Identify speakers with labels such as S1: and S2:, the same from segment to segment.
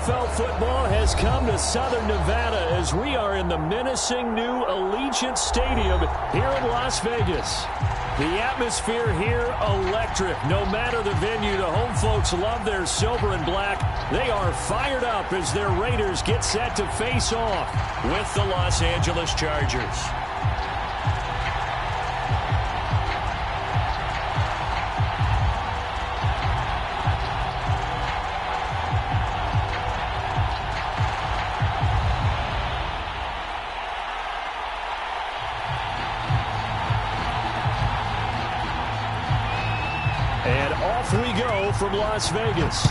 S1: NFL football has come to Southern Nevada as we are in the menacing new Allegiant Stadium here in Las Vegas. The atmosphere here, electric. No matter the venue, the home folks love their silver and black. They are fired up as their Raiders get set to face off with the Los Angeles Chargers. And off we go from Las Vegas.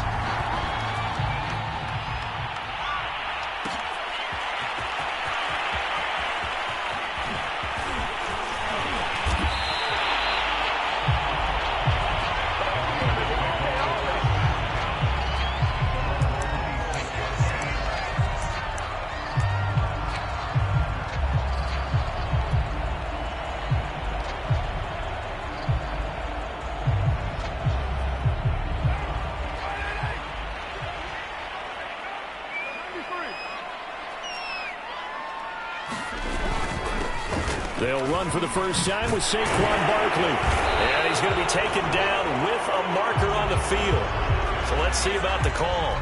S1: They'll run for the first time with Saquon Barkley. And he's going to be taken down with a marker on the field. So let's see about the call.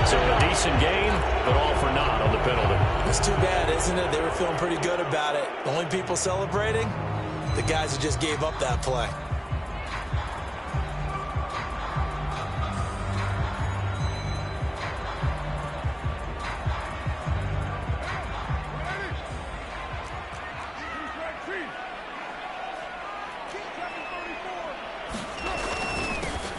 S1: So a decent gain, but all for naught on the penalty.
S2: It's too bad, isn't it? They were feeling pretty good about it. The only people celebrating, the guys who just gave up that play.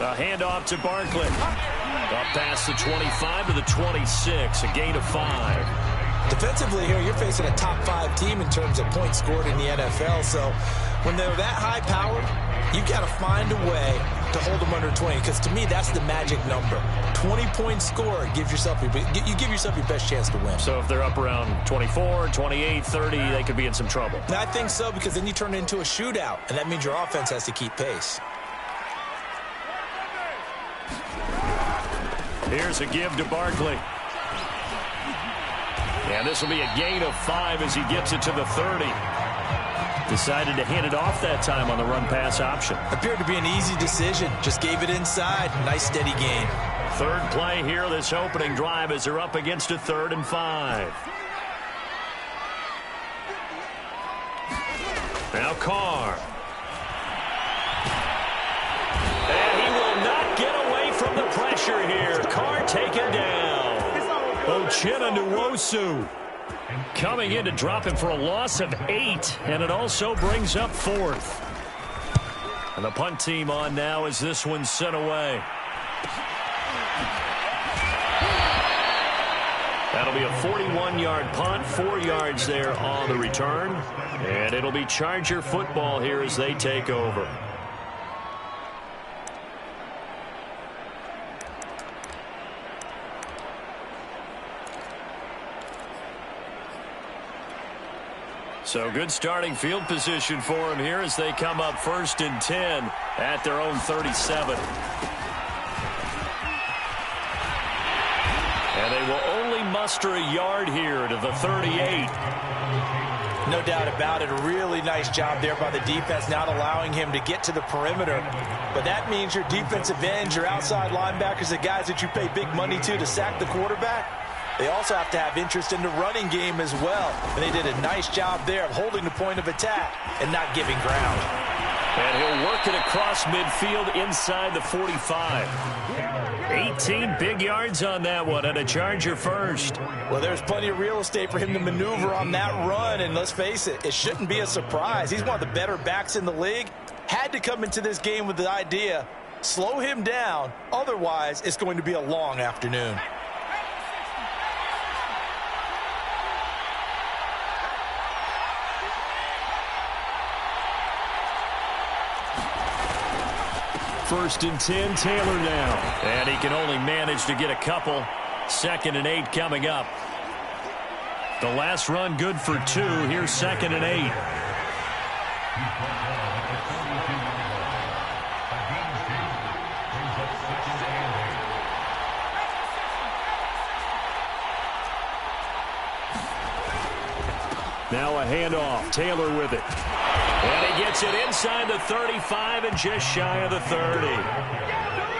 S1: A handoff to Barkley. Up past the 25 to the 26. A gain of 5.
S2: Defensively here, you're facing a top 5 team in terms of points scored in the NFL. So when they're that high powered, you've got to find a way to hold them under 20. Because to me, that's the magic number. 20-point score gives yourself you give yourself your best chance to win.
S1: So if they're up around 24, 28, 30, they could be in some trouble.
S2: And I think so, because then you turn it into a shootout, and that means your offense has to keep pace.
S1: Here's a give to Barkley. And this will be a gain of 5 as he gets it to the 30. Decided to hand it off that time on the run-pass option.
S2: Appeared to be an easy decision. Just gave it inside. Nice, steady gain.
S1: Third play here, this opening drive, as they're up against a 3rd and 5. Now Carr. And he will not get away from the pressure here. Carr taken down. Uchenna Nwosu coming in to drop him for a loss of 8, and it also brings up 4th. And the punt team on now as this one's sent away. That'll be a 41-yard punt, 4 yards there on the return. And it'll be Charger football here as they take over. So good starting field position for them here as they come up 1st and 10 at their own 37. And they will only muster a yard here to the 38.
S2: No doubt about it. A really nice job there by the defense, not allowing him to get to the perimeter. But that means your defensive ends, your outside linebackers, the guys that you pay big money to sack the quarterback, they also have to have interest in the running game as well. And they did a nice job there of holding the point of attack and not giving ground.
S1: And he'll work it across midfield inside the 45. 18 big yards on that one, and a Charger first.
S2: Well, there's plenty of real estate for him to maneuver on that run, and let's face it, it shouldn't be a surprise. He's one of the better backs in the league. Had to come into this game with the idea, slow him down, otherwise it's going to be a long afternoon.
S1: First and 10, Taylor now. And he can only manage to get a couple. 2nd and 8 coming up. The last run good for 2. Here's 2nd and 8. Now a handoff. Taylor with it. And he gets it inside the 35 and just shy of the 30.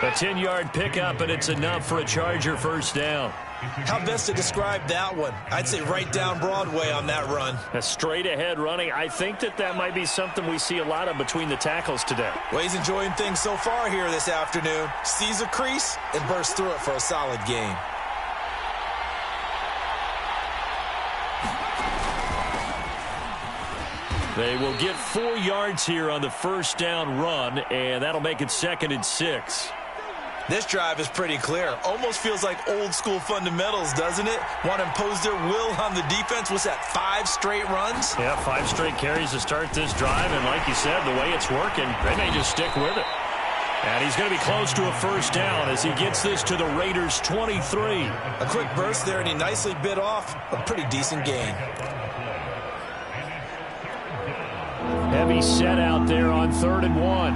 S1: A 10-yard pickup, and it's enough for a Charger first down.
S2: How best to describe that one? I'd say right down Broadway on that run.
S1: A straight-ahead running. I think that might be something we see a lot of between the tackles today.
S2: Well, he's enjoying things so far here this afternoon. Sees a crease and bursts through it for a solid gain.
S1: They will get 4 yards here on the first down run, and that'll make it 2nd and 6.
S2: This drive is pretty clear. Almost feels like old-school fundamentals, doesn't it? Want to impose their will on the defense. Was that 5 straight runs?
S1: Yeah, 5 straight carries to start this drive, and like you said, the way it's working, they may just stick with it. And he's going to be close to a first down as he gets this to the Raiders' 23.
S2: A quick burst there, and he nicely bit off a pretty decent gain.
S1: Heavy set out there on 3rd and 1.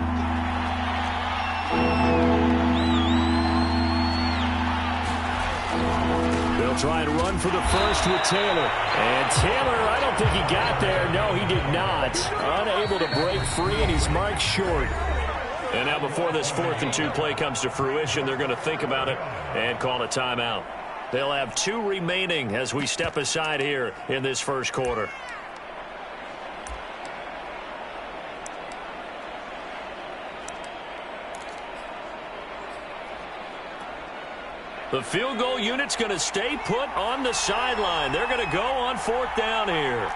S1: They'll try and run for the first with Taylor. And Taylor, I don't think he got there. No, he did not. Unable to break free, and he's marked short. And now before this 4th and 2 play comes to fruition, they're going to think about it and call a timeout. They'll have 2 remaining as we step aside here in this first quarter. The field goal unit's going to stay put on the sideline. They're going to go on 4th down here.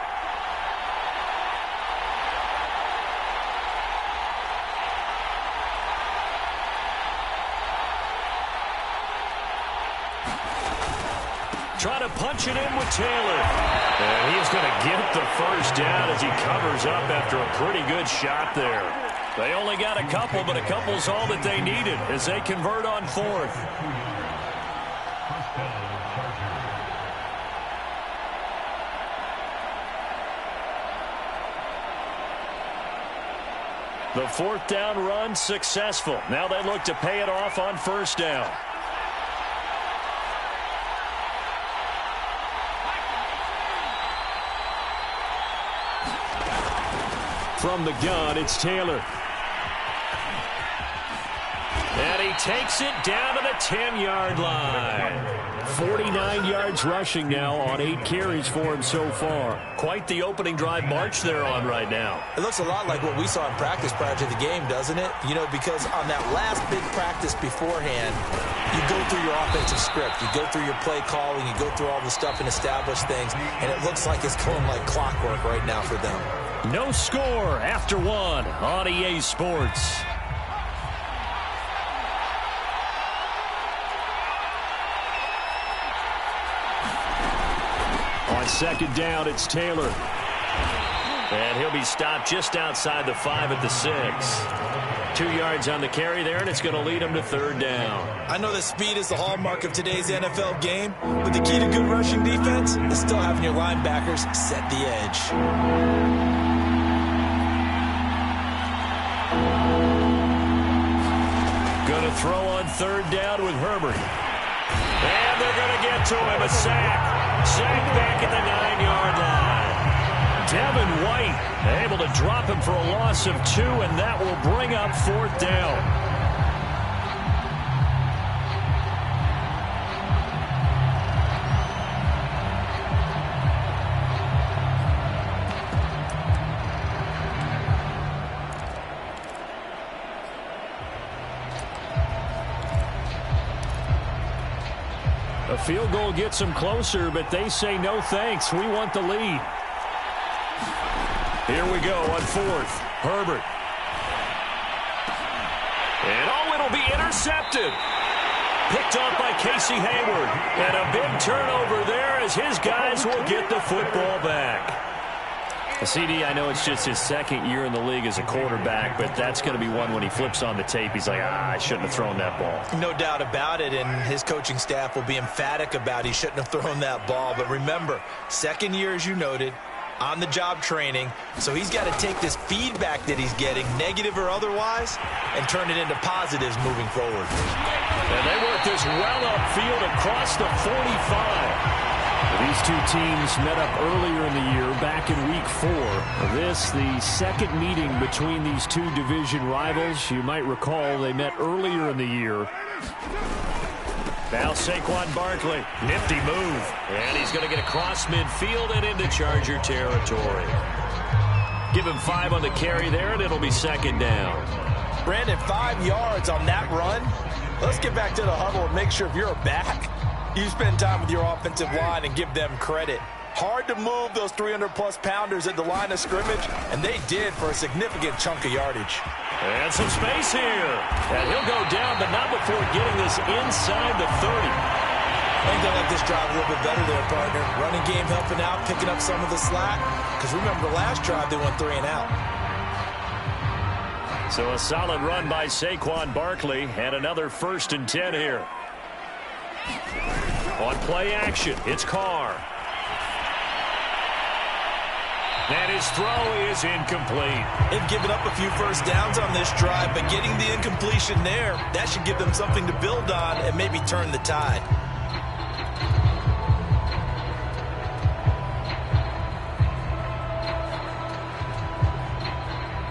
S1: Trying to punch it in with Taylor. And he's going to get the first down as he covers up after a pretty good shot there. They only got a couple, but a couple's all that they needed as they convert on 4th. The 4th down run successful. Now they look to pay it off on first down. From the gun, it's Taylor. And he takes it down to the 10-yard line. 49 yards rushing now on 8 carries for him so far. Quite the opening drive march they're on right now.
S2: It looks a lot like what we saw in practice prior to the game, doesn't it? You know, because on that last big practice beforehand, you go through your offensive script. You go through your play calling. You go through all the stuff and establish things. And it looks like it's going like clockwork right now for them.
S1: No score after 1 on EA Sports. On 2nd down, it's Taylor. And he'll be stopped just outside the 5 at the 6. 2 yards on the carry there, and it's going to lead him to 3rd down.
S2: I know that speed is the hallmark of today's NFL game, but the key to good rushing defense is still having your linebackers set the edge.
S1: Going to throw on 3rd down with Herbert. And they're going to get to him. A sack. Sack back at the 9-yard line. Devin White able to drop him for a loss of 2, and that will bring up 4th down. A field goal gets them closer, but they say no thanks. We want the lead. Here we go on 4th. Herbert. And it'll be intercepted. Picked off by Casey Hayward. And a big turnover there as his guys will get the football back. CD, I know it's just his 2nd year in the league as a quarterback, but that's going to be one when he flips on the tape. He's like, I shouldn't have thrown that ball.
S2: No doubt about it, and his coaching staff will be emphatic about he shouldn't have thrown that ball. But remember, 2nd year, as you noted, on-the-job training, so he's got to take this feedback that he's getting, negative or otherwise, and turn it into positives moving forward.
S1: And they work this well upfield across the 45. These two teams met up earlier in the year, back in Week 4. This, the second meeting between these two division rivals. You might recall they met earlier in the year. Now Saquon Barkley, nifty move. And he's going to get across midfield and into Charger territory. Give him 5 on the carry there, and it'll be second down.
S2: Brandon, 5 yards on that run. Let's get back to the huddle and make sure if you're a back, you spend time with your offensive line and give them credit. Hard to move those 300-plus pounders at the line of scrimmage, and they did for a significant chunk of yardage.
S1: And some space here. And he'll go down, but not before getting this inside the 30.
S2: I think they like this drive a little bit better there, partner. Running game helping out, picking up some of the slack. Because remember, the last drive they went 3 and out.
S1: So a solid run by Saquon Barkley, and another 1st and 10 here. On play action, it's Carr. And his throw is incomplete.
S2: They've given up a few first downs on this drive, but getting the incompletion there, that should give them something to build on and maybe turn the tide.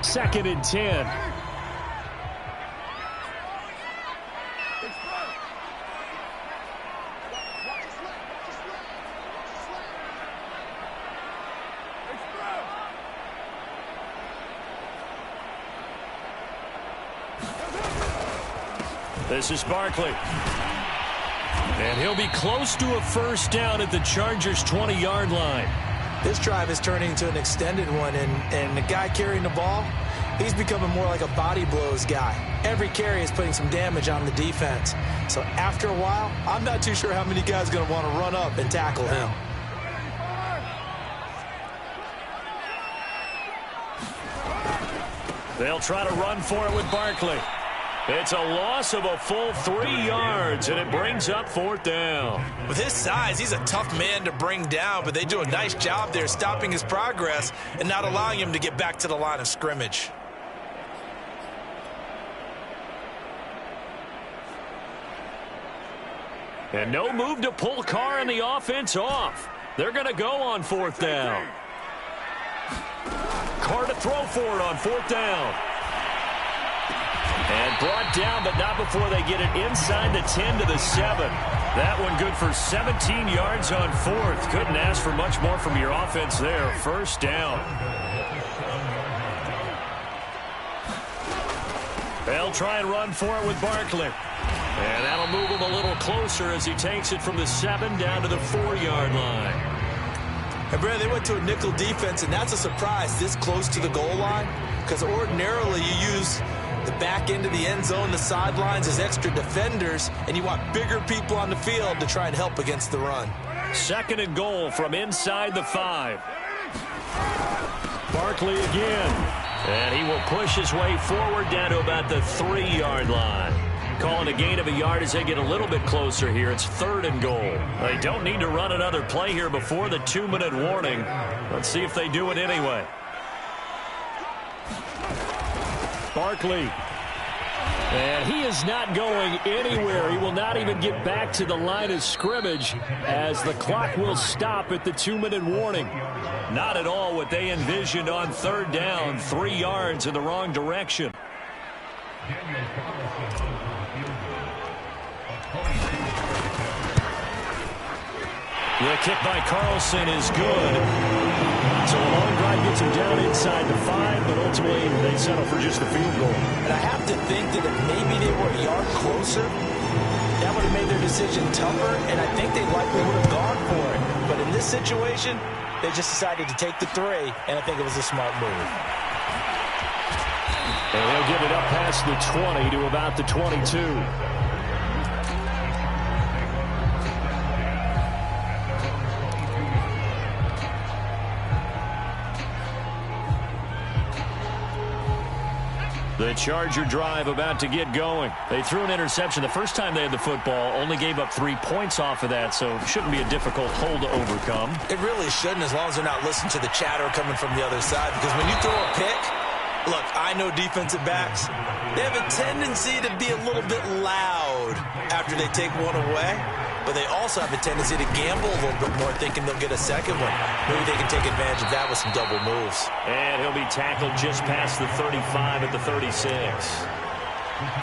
S1: Second and 10. This is Barkley. And he'll be close to a first down at the Chargers' 20-yard line.
S2: This drive is turning into an extended one, and the guy carrying the ball, he's becoming more like a body blows guy. Every carry is putting some damage on the defense. So after a while, I'm not too sure how many guys are going to want to run up and tackle him.
S1: They'll try to run for it with Barkley. It's a loss of a full 3 yards, and it brings up 4th down.
S2: With his size, he's a tough man to bring down, but they do a nice job there stopping his progress and not allowing him to get back to the line of scrimmage.
S1: And no move to pull Carr and the offense off. They're going to go on 4th down. Carr to throw for it on 4th down. And brought down, but not before they get it inside the 10 to the 7. That one good for 17 yards on 4th. Couldn't ask for much more from your offense there. First down. They'll try and run for it with Barkley. And that'll move him a little closer as he takes it from the 7 down to the 4-yard line.
S2: And, Brad, they went to a nickel defense, and that's a surprise this close to the goal line, because ordinarily you use the back end of the end zone, the sidelines as extra defenders, and you want bigger people on the field to try and help against the run.
S1: 2nd and goal from inside the 5. Barkley again. And he will push his way forward down to about the 3-yard line. Calling a gain of a yard as they get a little bit closer here. It's 3rd and goal. They don't need to run another play here before the 2-minute warning. Let's see if they do it anyway. Barkley. And he is not going anywhere. He will not even get back to the line of scrimmage as the clock will stop at the 2-minute warning. Not at all what they envisioned on 3rd down. 3 yards in the wrong direction. The kick by Carlson is good. So a long drive gets him down inside the 5, but ultimately they settle for just a field goal.
S2: And I have to think that if maybe they were a yard closer, that would have made their decision tougher, and I think they likely would have gone for it. But in this situation, they just decided to take the 3, and I think it was a smart move.
S1: And they'll get it up past the 20 to about the 22. The Charger drive about to get going. They threw an interception the first time they had the football, only gave up 3 points off of that, so it shouldn't be a difficult hole to overcome.
S2: It really shouldn't, as long as they're not listening to the chatter coming from the other side, because when you throw a pick, look, I know defensive backs, they have a tendency to be a little bit loud after they take one away. but they also have a tendency to gamble a little bit more, thinking they'll get a second one. Maybe they can take advantage of that with some double moves.
S1: And he'll be tackled just past the 35 at the 36.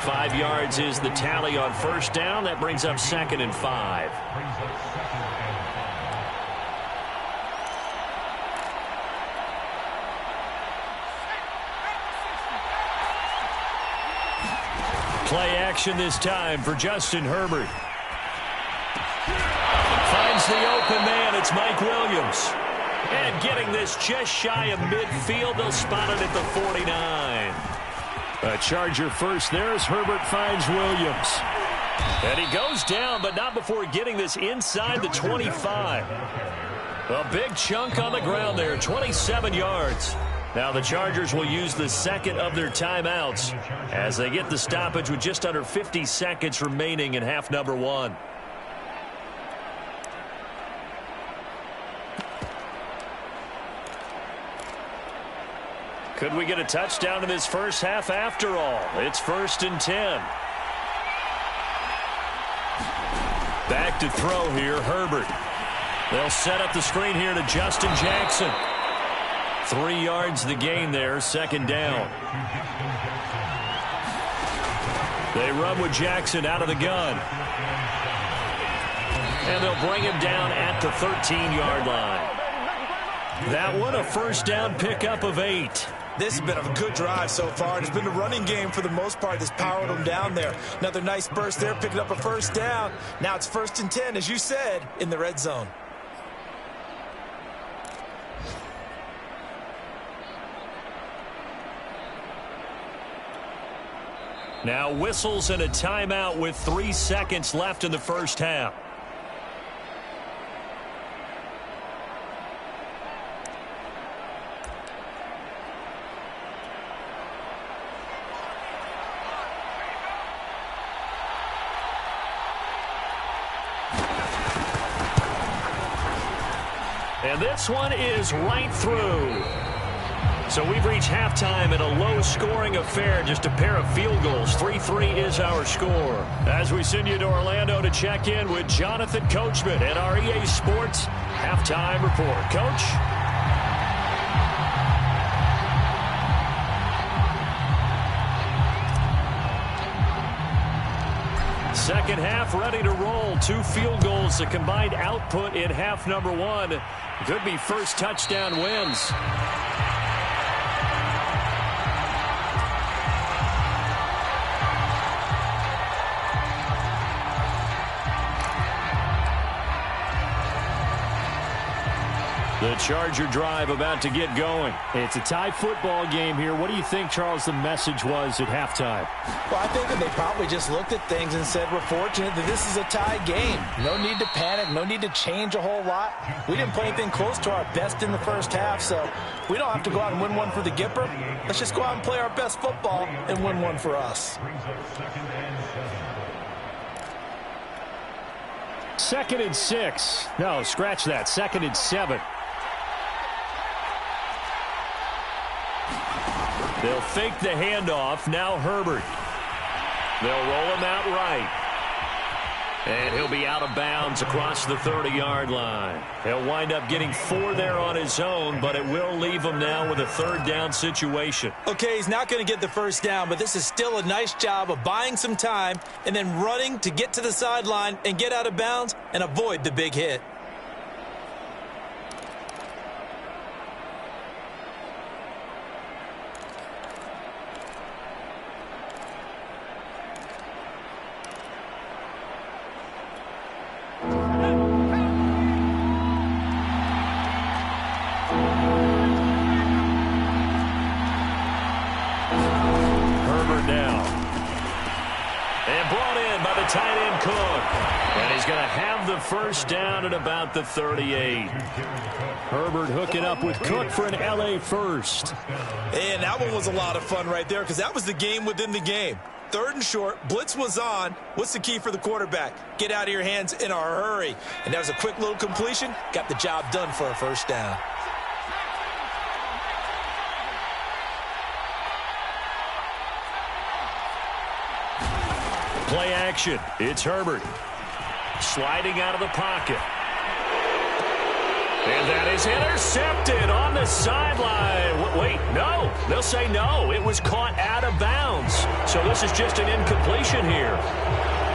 S1: 5 yards is the tally on first down. That brings up 2nd and 5. Play action this time for Justin Herbert. Finds the open man. It's Mike Williams. And getting this just shy of midfield. They'll spot it at the 49. A Charger first there as Herbert finds Williams. And he goes down, but not before getting this inside the 25. A big chunk on the ground there, 27 yards. Now the Chargers will use the second of their timeouts as they get the stoppage with just under 50 seconds remaining in half number 1. Could we get a touchdown in this first half after all? It's 1st and 10. Back to throw here, Herbert. They'll set up the screen here to Justin Jackson. 3 yards the gain there, 2nd down. They run with Jackson out of the gun. And they'll bring him down at the 13-yard line. That one a first down pickup of 8.
S2: This has been a good drive so far. It's been the running game for the most part that's powered them down there. Another nice burst there, picking up a first down. Now it's 1st and 10, as you said, in the red zone.
S1: Now whistles and a timeout with 3 seconds left in the first half. And this one is right through. So we've reached halftime in a low-scoring affair, just a pair of field goals. 3-3 is our score. As we send you to Orlando to check in with Jonathan Coachman at our EA Sports Halftime Report. Coach? Second half ready to roll. 2 field goals, the combined output in half number 1. Could be first touchdown wins. The Charger drive about to get going.
S3: It's a tie football game here. What do you think, Charles, the message was at halftime?
S2: Well, I think that they probably just looked at things and said, we're fortunate that this is a tie game. No need to panic. No need to change a whole lot. We didn't play anything close to our best in the first half, so we don't have to go out and win one for the Gipper. Let's just go out and play our best football and win one for us.
S3: 2nd and 6. No, scratch that. 2nd and 7.
S1: They'll fake the handoff. Now Herbert. They'll roll him out right. And he'll be out of bounds across the 30-yard line. He'll wind up getting 4 there on his own, but it will leave him now with a 3rd down situation.
S2: Okay, he's not going to get the first down, but this is still a nice job of buying some time and then running to get to the sideline and get out of bounds and avoid the big hit.
S1: Tight end Cook. And he's going to have the first down at about the 38.
S3: Herbert hooking up with Cook for an LA first.
S2: And that one was a lot of fun right there because that was the game within the game. 3rd and short, blitz was on. What's the key for the quarterback? Get out of your hands in a hurry. And that was a quick little completion. Got the job done for a first down.
S1: Play action. It's Herbert. Sliding out of the pocket. And that is intercepted on the sideline. Wait, no. They'll say no. It was caught out of bounds. So this is just an incompletion here.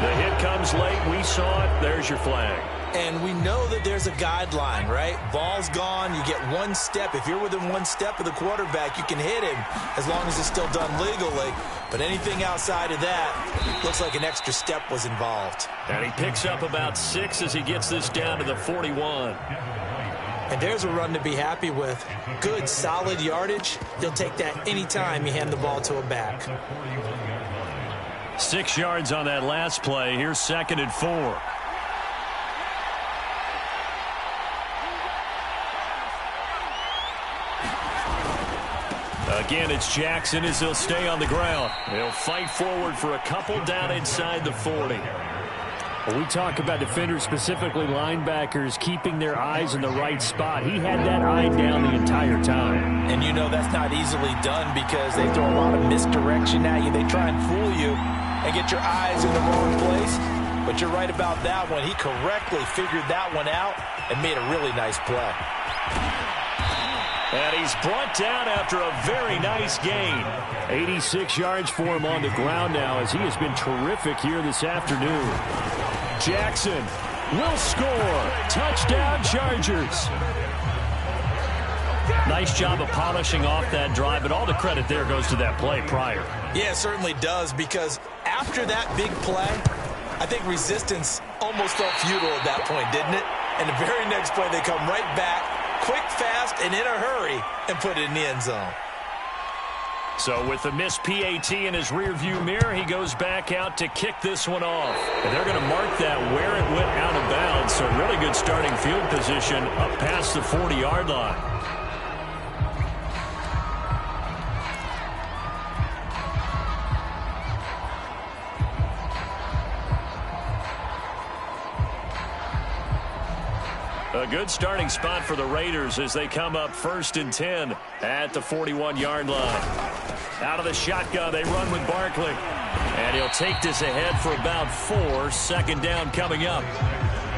S1: The hit comes late. We saw it. There's your flag.
S2: And we know that there's a guideline, right? Ball's gone. You get one step. If you're within one step of the quarterback, you can hit him as long as it's still done legally. But anything outside of that, looks like an extra step was involved.
S1: And he picks up about 6 as he gets this down to the 41.
S2: And there's a run to be happy with. Good, solid yardage. He'll take that anytime you hand the ball to a back.
S1: 6 yards on that last play. Here's 2nd and 4. Again, it's Jackson as he'll stay on the ground. He'll fight forward for a couple down inside the 40.
S3: When we talk about defenders, specifically linebackers, keeping their eyes in the right spot, he had that eye down the entire time.
S2: And you know that's not easily done because they throw a lot of misdirection at you. They try and fool you and get your eyes in the wrong place. But you're right about that one. He correctly figured that one out and made a really nice play.
S1: And he's brought down after a very nice gain.
S3: 86 yards for him on the ground now as he has been terrific here this afternoon. Jackson will score. Touchdown, Chargers.
S1: Nice job of polishing off that drive, but all the credit there goes to that play prior.
S2: Yeah, it certainly does, because after that big play, I think resistance almost felt futile at that point, didn't it? And the very next play, they come right back, quick, fast, and in a hurry, and put it in the end zone.
S1: So with the missed PAT in his rearview mirror, he goes back out to kick this one off. And they're going to mark that where it went out of bounds. So really good starting field position up past the 40-yard line. A good starting spot for the Raiders as they come up 1st and 10 at the 41-yard line. Out of the shotgun, they run with Barkley. And he'll take this ahead for about 4. 2nd down coming up.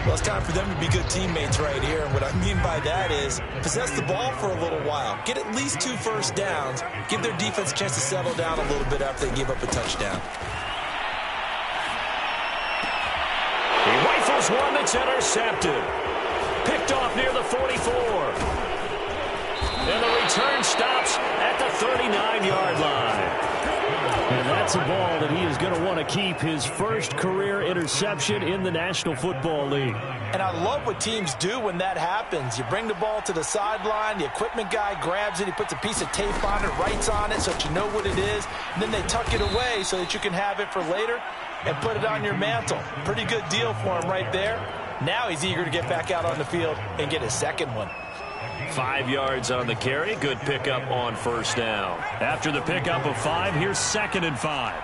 S2: Well, it's time for them to be good teammates right here. And what I mean by that is possess the ball for a little while. Get at least 2 first downs. Give their defense a chance to settle down a little bit after they give up a touchdown.
S1: He rifles one that's intercepted. Picked off near the 44. And the return stops at the 39-yard line.
S3: And that's a ball that he is going to want to keep, his first career interception in the National Football League.
S2: And I love what teams do when that happens. You bring the ball to the sideline, the equipment guy grabs it, he puts a piece of tape on it, writes on it so that you know what it is, and then they tuck it away so that you can have it for later and put it on your mantle. Pretty good deal for him right there. Now he's eager to get back out on the field and get his second one.
S1: 5 yards on the carry. Good pickup on 1st down. After the pickup of 5, here's 2nd and 5.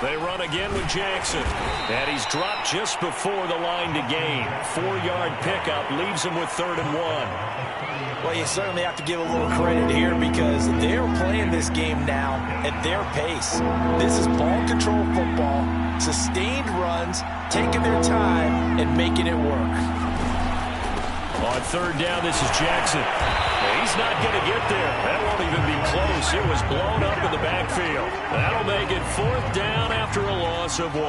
S1: They run again with Jackson. And he's dropped just before the line to gain. 4-yard pickup leaves him with 3rd and 1.
S2: Well, you certainly have to give a little credit here because they're playing this game now at their pace. This is ball control football, sustained runs, taking their time and making it work.
S1: On 3rd down, this is Jackson. He's not going to get there. That won't even be close. It was blown up in the backfield. That'll make it 4th down after a loss of 1.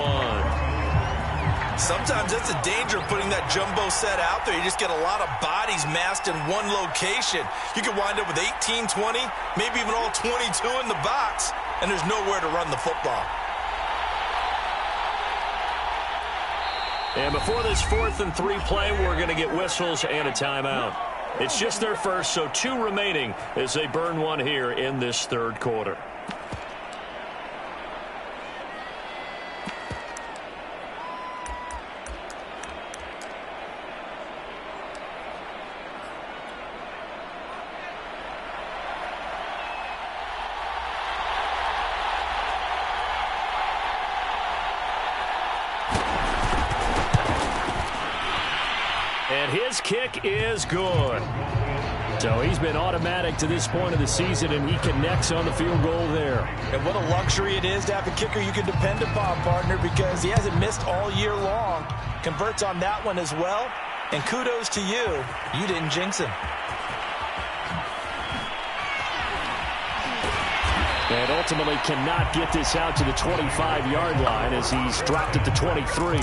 S2: Sometimes that's the danger of putting that jumbo set out there. You just get a lot of bodies massed in one location. You could wind up with 18, 20, maybe even all 22 in the box, and there's nowhere to run the football.
S1: And before this 4th and 3 play, we're going to get whistles and a timeout. It's just their first, so 2 remaining as they burn one here in this 3rd quarter. And his kick is good. So he's been automatic to this point of the season, and he connects on the field goal there.
S2: And what a luxury it is to have a kicker you can depend upon, partner, because he hasn't missed all year long. Converts on that one as well. And kudos to you. You didn't jinx him.
S1: And ultimately cannot get this out to the 25-yard line as he's dropped at the 23.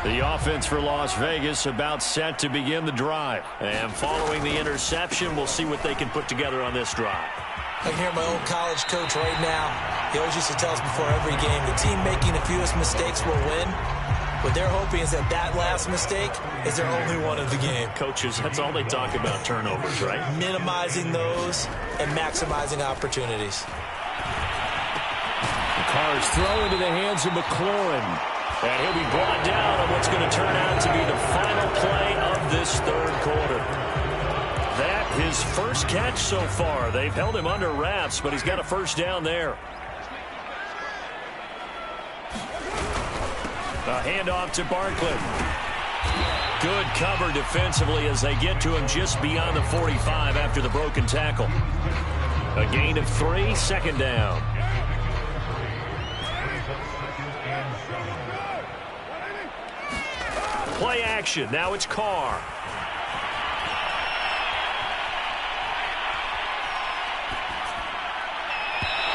S1: The offense for Las Vegas about set to begin the drive. And following the interception, we'll see what they can put together on this drive.
S2: I can hear my old college coach right now. He always used to tell us before every game, the team making the fewest mistakes will win. What they're hoping is that last mistake is their only one of the game.
S1: Coaches, that's all they talk about, turnovers, right?
S2: Minimizing those and maximizing opportunities.
S1: The Carrs throw into the hands of McLaurin. And he'll be brought down on what's going to turn out to be the final play of this third quarter. That, his first catch so far. They've held him under wraps, but he's got a first down there. A handoff to Barkley. Good cover defensively as they get to him just beyond the 45 after the broken tackle. A gain of 3, second down. Play action. Now it's Carr.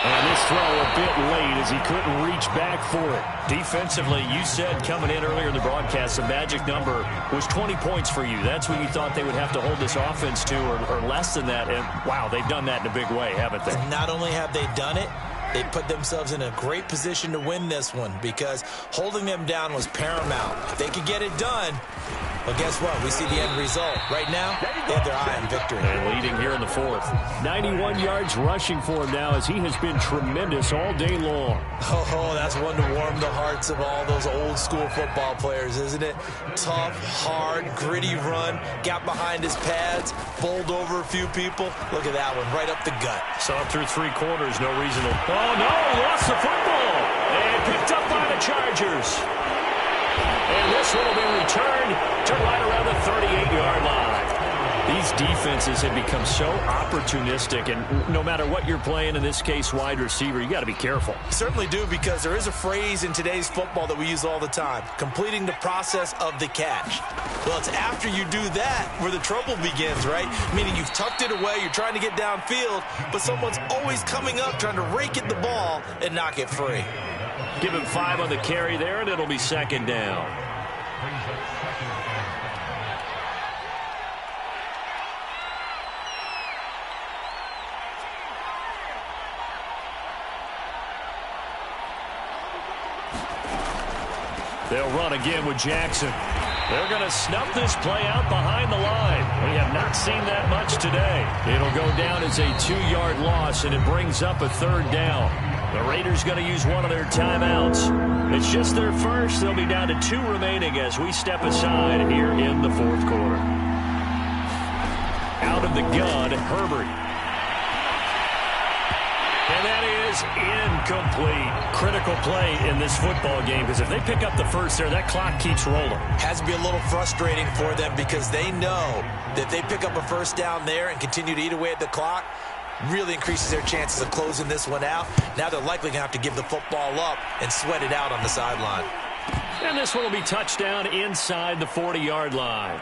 S1: And this throw a bit late as he couldn't reach back for it. Defensively, you said coming in earlier in the broadcast, the magic number was 20 points for you. That's what you thought they would have to hold this offense to, or less than that. And, wow, they've done that in a big way, haven't they?
S2: Not only have they done it, they put themselves in a great position to win this one because holding them down was paramount. If they could get it done, well, guess what? We see the end result. Right now, they have their eye on victory.
S1: And leading here in the fourth. 91 yards rushing for him now as he has been tremendous all day long.
S2: Oh, that's one to warm the hearts of all those old school football players, isn't it? Tough, hard, gritty run, got behind his pads, bowled over a few people. Look at that one, right up the gut.
S1: Saw him through 3 quarters, no reason to... Oh, no, lost the football. And picked up by the Chargers. And this one will be returned to right around the 38-yard line. These defenses have become so opportunistic, and no matter what you're playing, in this case wide receiver, you got to be careful.
S2: Certainly do, because there is a phrase in today's football that we use all the time, completing the process of the catch. Well, it's after you do that where the trouble begins, right? Meaning you've tucked it away, you're trying to get downfield, but someone's always coming up trying to rake at the ball and knock it free.
S1: Give him 5 on the carry there, and it'll be second down. They'll run again with Jackson. They're going to snuff this play out behind the line. We have not seen that much today. It'll go down as a 2-yard loss, and it brings up a third down. The Raiders going to use one of their timeouts. It's just their first. They'll be down to 2 remaining as we step aside here in the fourth quarter. Out of the gun, Herbert. And that is incomplete. Critical play in this football game, because if they pick up the first there, that clock keeps rolling.
S2: Has to be a little frustrating for them because they know that if they pick up a first down there and continue to eat away at the clock, really increases their chances of closing this one out. Now they're likely going to have to give the football up and sweat it out on the sideline.
S1: And this one will be touchdown inside the 40-yard line.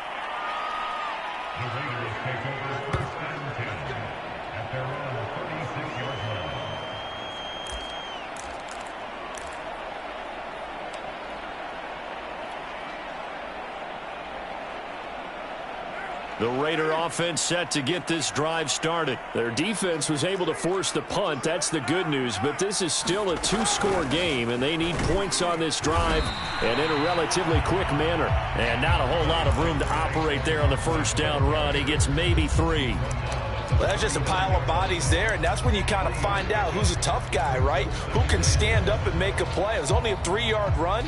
S1: The Raider offense set to get this drive started. Their defense was able to force the punt. That's the good news. But this is still a 2-score game, and they need points on this drive and in a relatively quick manner. And not a whole lot of room to operate there on the first down run. He gets maybe 3.
S2: Well, that's just a pile of bodies there, and that's when you kind of find out who's a tough guy, right? Who can stand up and make a play. It was only a 3-yard run,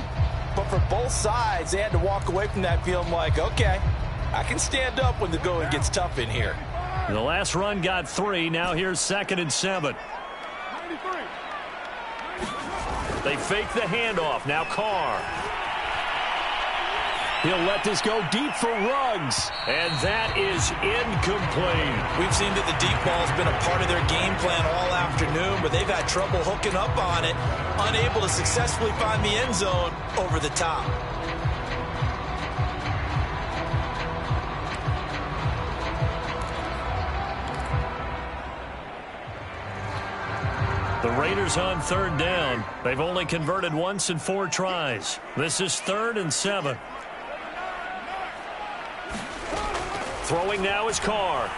S2: but for both sides, they had to walk away from that feeling like, okay, I can stand up when the going gets tough in here.
S1: The last run got 3. Now here's 2nd and 7. They fake the handoff. Now Carr. He'll let this go deep for Ruggs. And that is incomplete.
S2: We've seen that the deep ball's been a part of their game plan all afternoon, but they've had trouble hooking up on it, unable to successfully find the end zone over the top.
S1: The Raiders on third down. They've only converted once in 4 tries. This is 3rd and 7. Throwing now is Carr.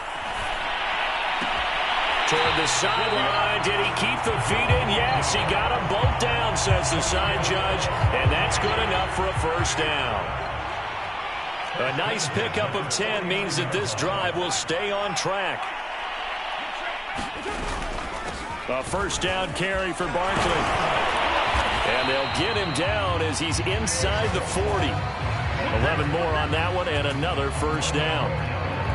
S1: Toward the sideline. Did he keep the feet in? Yes, he got them both down, says the side judge. And that's good enough for a first down. A nice pickup of 10 means that this drive will stay on track. A first down carry for Barkley. And they'll get him down as he's inside the 40. 11 more on that one and another first down.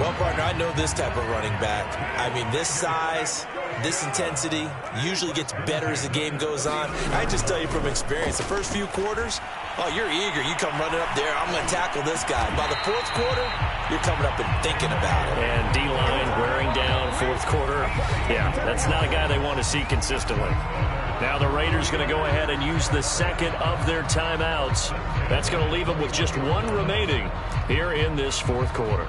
S2: Well, partner, I know this type of running back. I mean, this size, this intensity usually gets better as the game goes on. I just tell you from experience, the first few quarters, oh, you're eager. You come running up there, I'm going to tackle this guy. By the 4th quarter, you're coming up and thinking about it.
S1: And D-line wearing down 4th quarter. Yeah, that's not a guy they want to see consistently. Now the Raiders going to go ahead and use the second of their timeouts. That's going to leave them with just 1 remaining here in this 4th quarter.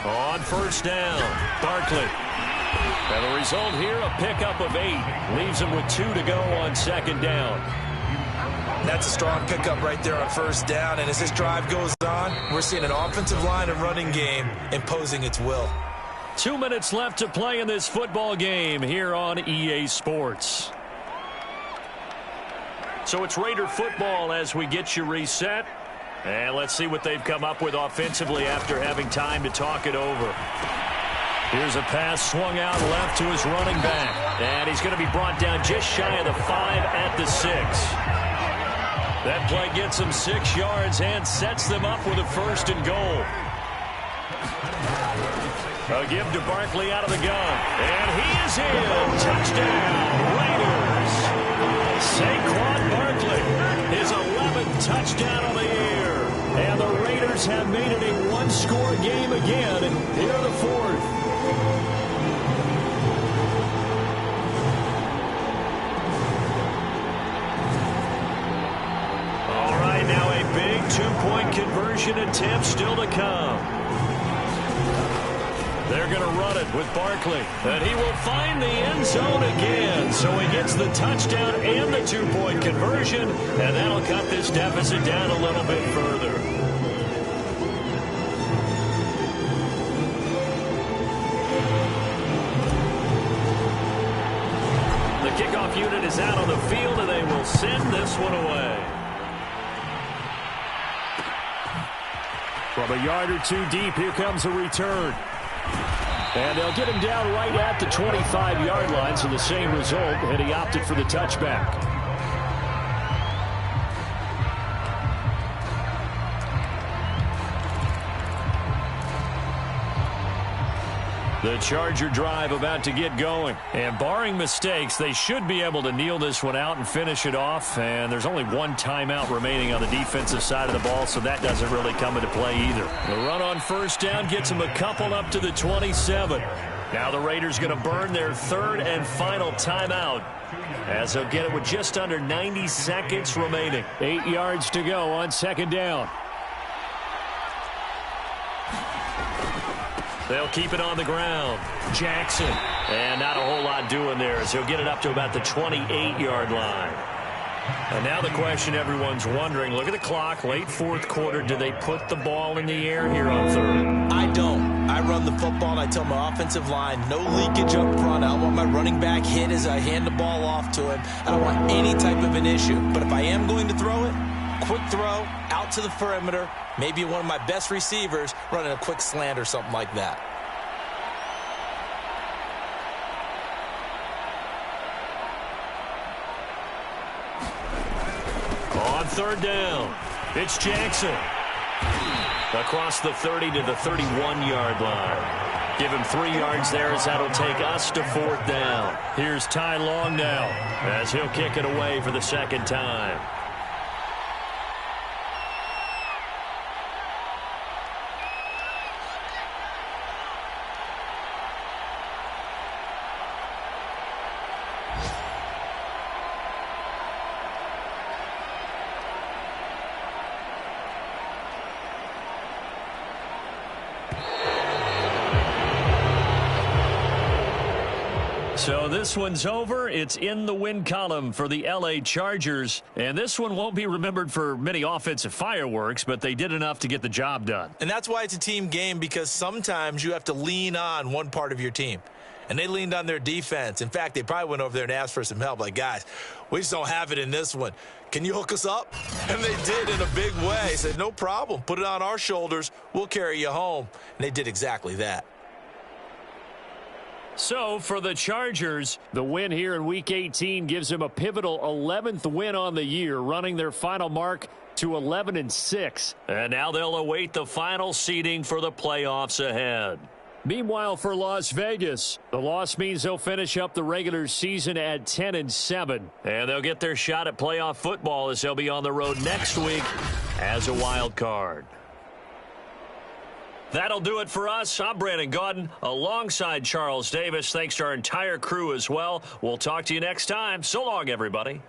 S1: On first down, Barkley. And the result here, a pickup of 8. Leaves him with 2 to go on second down.
S2: That's a strong pickup right there on first down. And as this drive goes on, we're seeing an offensive line and running game imposing its will.
S1: 2 minutes left to play in this football game here on EA Sports. So it's Raider football as we get you reset. And let's see what they've come up with offensively after having time to talk it over. Here's a pass swung out left to his running back. And he's going to be brought down just shy of the 5 at the 6. That play gets him 6 yards and sets them up with a 1st and goal. A give to Barkley out of the gun. And he is in. Touchdown, Raiders. Saquon Barkley, his 11th touchdown of the year. And the Raiders have made it a 1-score game again here in the 4th. All right, now a big 2-point conversion attempt still to come. They're going to run it with Barkley. And he will find the end zone again. So he gets the touchdown and the 2-point conversion. And that'll cut this deficit down a little bit further. The kickoff unit is out on the field, and they will send this one away. From a yard or 2 deep, here comes a return. And they'll get him down right at the 25-yard line, so the same result, and he opted for the touchback. The Charger drive about to get going. And barring mistakes, they should be able to kneel this one out and finish it off. And there's only 1 timeout remaining on the defensive side of the ball, so that doesn't really come into play either. The run on first down gets them a couple up to the 27. Now the Raiders going to burn their 3rd and final timeout, as they'll get it with just under 90 seconds remaining. 8 yards to go on second down. They'll keep it on the ground. Jackson. And not a whole lot doing there, as he'll get it up to about the 28-yard line. And now the question everyone's wondering, look at the clock, late 4th quarter. Do they put the ball in the air here on 3rd?
S2: I don't. I run the football, and I tell my offensive line, no leakage up front. I don't want my running back hit as I hand the ball off to him. I don't want any type of an issue. But if I am going to throw it, quick throw, out to the perimeter, maybe one of my best receivers running a quick slant or something like that.
S1: On third down, it's Jackson. Across the 30 to the 31-yard line. Give him 3 yards there as that'll take us to fourth down. Here's Ty Long now as he'll kick it away for the second time. So this one's over. It's in the win column for the L.A. Chargers. And this one won't be remembered for many offensive fireworks, but they did enough to get the job done.
S2: And that's why it's a team game, because sometimes you have to lean on one part of your team. And they leaned on their defense. In fact, they probably went over there and asked for some help. Like, guys, we just don't have it in this one. Can you hook us up? And they did in a big way. Said, no problem. Put it on our shoulders. We'll carry you home. And they did exactly that.
S1: So for the Chargers, the win here in Week 18 gives them a pivotal 11th win on the year, running their final mark to 11-6. And now they'll await the final seeding for the playoffs ahead. Meanwhile, for Las Vegas, the loss means they'll finish up the regular season at 10-7. And they'll get their shot at playoff football as they'll be on the road next week as a wild card. That'll do it for us. I'm Brandon Gaudin alongside Charles Davis. Thanks to our entire crew as well. We'll talk to you next time. So long, everybody.